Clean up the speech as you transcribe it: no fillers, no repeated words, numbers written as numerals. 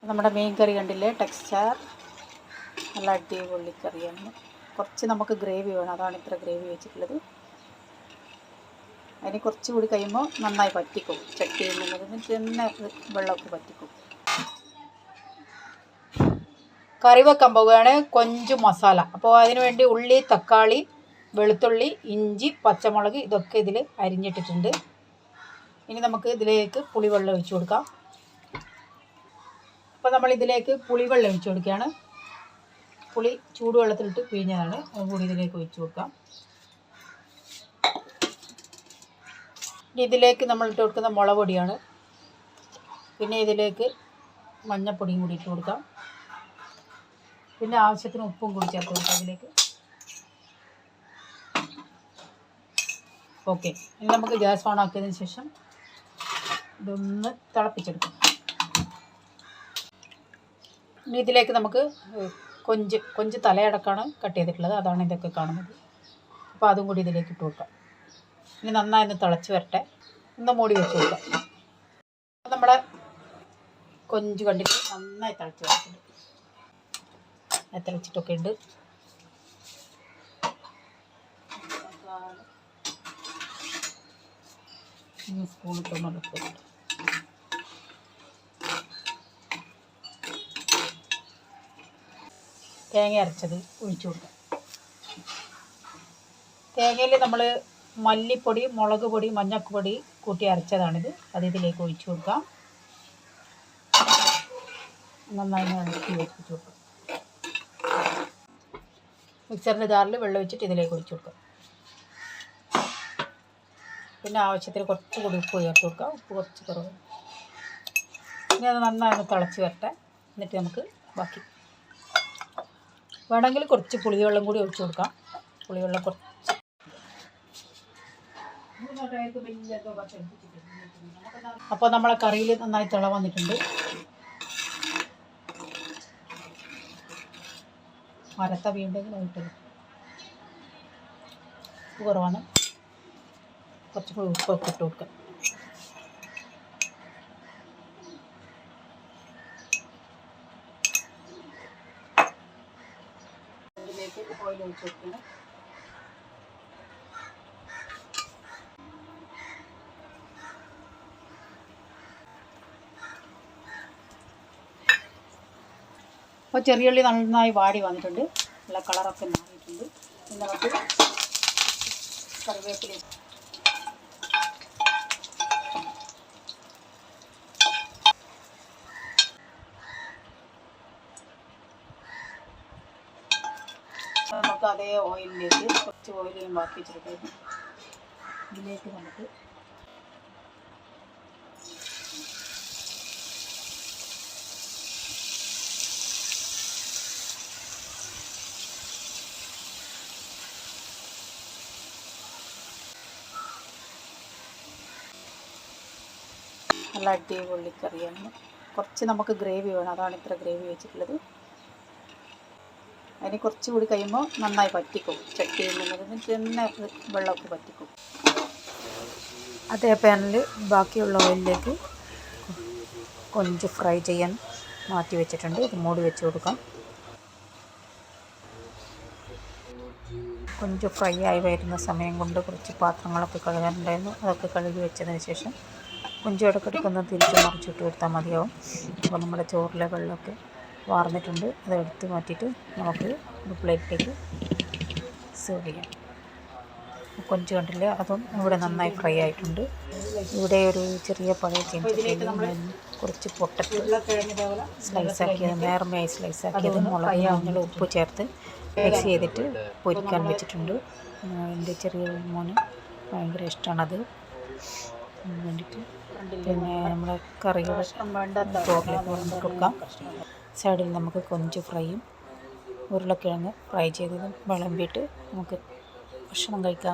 നമ്മുടെ മീൻ കറി കണ്ടില്ലേ, ടെക്സ്ചർ നല്ല അടിപൊളി കറിയാണ്. കുറച്ച് നമുക്ക് ഗ്രേവി വേണം, അതാണ് ഇത്ര ഗ്രേവി വെച്ചിട്ടുള്ളത്. അതിന് കുറച്ചുകൂടി കഴിയുമ്പോൾ നന്നായി പറ്റിക്കും. ചട്ടിയിൽ നിന്ന് തന്നെ വെള്ളമൊക്കെ പറ്റിക്കും. കറി വെക്കാൻ പോവുകയാണ്. കൊഞ്ച് മസാല. അപ്പോൾ അതിന് വേണ്ടി ഉള്ളി, തക്കാളി, വെളുത്തുള്ളി, ഇഞ്ചി, പച്ചമുളക് ഇതൊക്കെ ഇതിൽ അരിഞ്ഞിട്ടിട്ടുണ്ട്. ഇനി നമുക്ക് ഇതിലേക്ക് പുളിവെള്ളം ഒഴിച്ചു കൊടുക്കാം. അപ്പോൾ നമ്മൾ ഇതിലേക്ക് പുളിവെള്ളം ഒഴിച്ചു കൊടുക്കുകയാണ്. പുളി ചൂടുവെള്ളത്തിലിട്ട് പിഴിഞ്ഞതാണ്, അതുകൂടി ഇതിലേക്ക് ഒഴിച്ചു കൊടുക്കാം. ഇനി ഇതിലേക്ക് നമ്മൾ ഇട്ട് കൊടുക്കുന്ന മുളക് പൊടിയാണ്. പിന്നെ ഇതിലേക്ക് മഞ്ഞൾപ്പൊടിയും കൂടി ഇട്ട് കൊടുക്കാം. പിന്നെ ആവശ്യത്തിന് ഉപ്പും കൂടി ചേർത്ത് കൊടുക്കാം അതിലേക്ക്. ഓക്കെ, ഇനി നമുക്ക് ഗ്യാസ് ഓൺ ആക്കിയതിന് ശേഷം ഇതൊന്ന് തിളപ്പിച്ചെടുക്കാം. ഇനി ഇതിലേക്ക് നമുക്ക് കൊഞ്ച് തലയടക്കാണ് കട്ട് ചെയ്തിട്ടുള്ളത്, അതാണ് ഇതൊക്കെ കാണുന്നത്. അപ്പോൾ അതും കൂടി ഇതിലേക്ക് ഇട്ട് കൊടുക്കാം. ഇനി നന്നായി ഒന്ന് തിളച്ച് വരട്ടെ, ഒന്ന് മൂടി വെച്ച് കൊടുക്കാം. അപ്പോൾ നമ്മുടെ കൊഞ്ച് കണ്ടിട്ട് നന്നായി തിളച്ച് വരട്ടുണ്ട്, തിളച്ചിട്ടൊക്കെ ഉണ്ട്. സ്പൂണിട്ടൊന്നും എടുക്കുന്നുണ്ട്. തേങ്ങ അരച്ചത് ഒഴിച്ചു കൊടുക്കാം. തേങ്ങയിൽ നമ്മൾ മല്ലിപ്പൊടി, മുളക് പൊടി, മഞ്ഞൾപ്പൊടി കൂട്ടി അരച്ചതാണിത്. അത് ഇതിലേക്ക് ഒഴിച്ചു കൊടുക്കാം. നന്നായി ഇളക്കി വെച്ചിട്ട് കൊടുക്കാം. മിക്സറിൻ്റെ ജാറിൽ വെള്ളം ഒഴിച്ചിട്ട് ഇതിലേക്ക് ഒഴിച്ചു കൊടുക്കാം. പിന്നെ ആവശ്യത്തിന് കുറച്ചുകൂടി ഉപ്പ് ചേർത്ത് കൊടുക്കാം. ഉപ്പ് കുറച്ച് കുറവ്. ഇനി അത് നന്നായി ഒന്ന് തിളച്ച് വരട്ടെ. എന്നിട്ട് നമുക്ക് ബാക്കി വേണമെങ്കിൽ കുറച്ച് പുളിവെള്ളം കൂടി ഒഴിച്ചു കൊടുക്കാം. പുളിവെള്ളം കുറച്ച്. അപ്പോൾ നമ്മളെ കറിയിൽ നന്നായി തിള വന്നിട്ടുണ്ട്. മരത്ത വീണ്ടെങ്കിൽ ആയിട്ടത് ഉപ്പ് കുറവാണ്, കുറച്ചും കൂടി ഉപ്പൊക്കെ ഇട്ട് കൊടുക്കാം. ഇതിലേക്ക് ഓയിൽ ഒഴിച്ച് കൊടുക്കണം. അപ്പോൾ ചെറിയുള്ളി നന്നായി വാടി വന്നിട്ടുണ്ട്, നല്ല കളറൊക്കെ മാറിയിട്ടുണ്ട്. പിന്നെ നമുക്ക് കറിവേപ്പില നമുക്ക് അതേ ഓയിലിലേക്ക് കുറച്ച് ഓയിലും ബാക്കി വെച്ചിട്ട് ഇതിലേക്ക് നമുക്ക് നല്ല അടിപൊളി കറിയാണ്. കുറച്ച് നമുക്ക് ഗ്രേവി വേണം, അതാണ് ഇത്ര ഗ്രേവി വെച്ചിട്ടുള്ളത്. അതിന് കുറച്ചുകൂടി കഴിയുമ്പോൾ നന്നായി പറ്റിക്കും. ചട്ടിയിൽ നിന്ന് തന്നെ വെള്ളമൊക്കെ പറ്റിക്കും. അതേ പാനിൽ ബാക്കിയുള്ള ഓയിലിലേക്ക് കൊഞ്ച് ഫ്രൈ ചെയ്യാൻ മാറ്റി വെച്ചിട്ടുണ്ട്. ഇത് മൂടി വെച്ച് കൊടുക്കാം. കൊഞ്ച് ഫ്രൈ ആയി വരുന്ന സമയം കൊണ്ട് കുറച്ച് പാത്രങ്ങളൊക്കെ കഴുകാനുണ്ടായിരുന്നു, അതൊക്കെ കഴുകി വെച്ചതിന് ശേഷം കൊഞ്ച് ഇടയ്ക്കെടുക്കുന്ന തിരിച്ച് മറിച്ചിട്ട് കൊടുത്താൽ മതിയാവും. അപ്പോൾ നമ്മുടെ ചോറിലെ വെള്ളമൊക്കെ വാർന്നിട്ടുണ്ട്, അത് എടുത്ത് മാറ്റിയിട്ട് നമുക്ക് ഒരു പ്ലേറ്റിലേക്ക് സെർവ് ചെയ്യാം. കൊഞ്ച് കണ്ടില്ലേ, അതും ഇവിടെ നന്നായി ഫ്രൈ ആയിട്ടുണ്ട്. ഇവിടെ ഒരു ചെറിയ പഴയ ചീനച്ചട്ടിയിൽ കുറച്ച് പൊട്ടറ്റ് സ്ലൈസ് ആക്കിയത്, നേർമയായി സ്ലൈസ് ആക്കിയത്, മുളക് മഞ്ഞൾ ഉപ്പ് ചേർത്ത് മിക്സ് ചെയ്തിട്ട് പൊരിക്കാൻ വെച്ചിട്ടുണ്ട്. എൻ്റെ ചെറിയ മോന് ഭയങ്കര ഇഷ്ടമാണത് വേണ്ടിയിട്ട്. പിന്നെ നമ്മുടെ കറികൾ ചോറിലേക്ക് വിളമ്പി കൊടുക്കാം. സൈഡിൽ നമുക്ക് കൊഞ്ച് ഫ്രൈയും ഉരുളക്കിഴങ്ങ് ഫ്രൈ ചെയ്തതും വിളമ്പിയിട്ട് നമുക്ക് ഭക്ഷണം കഴിക്കാം.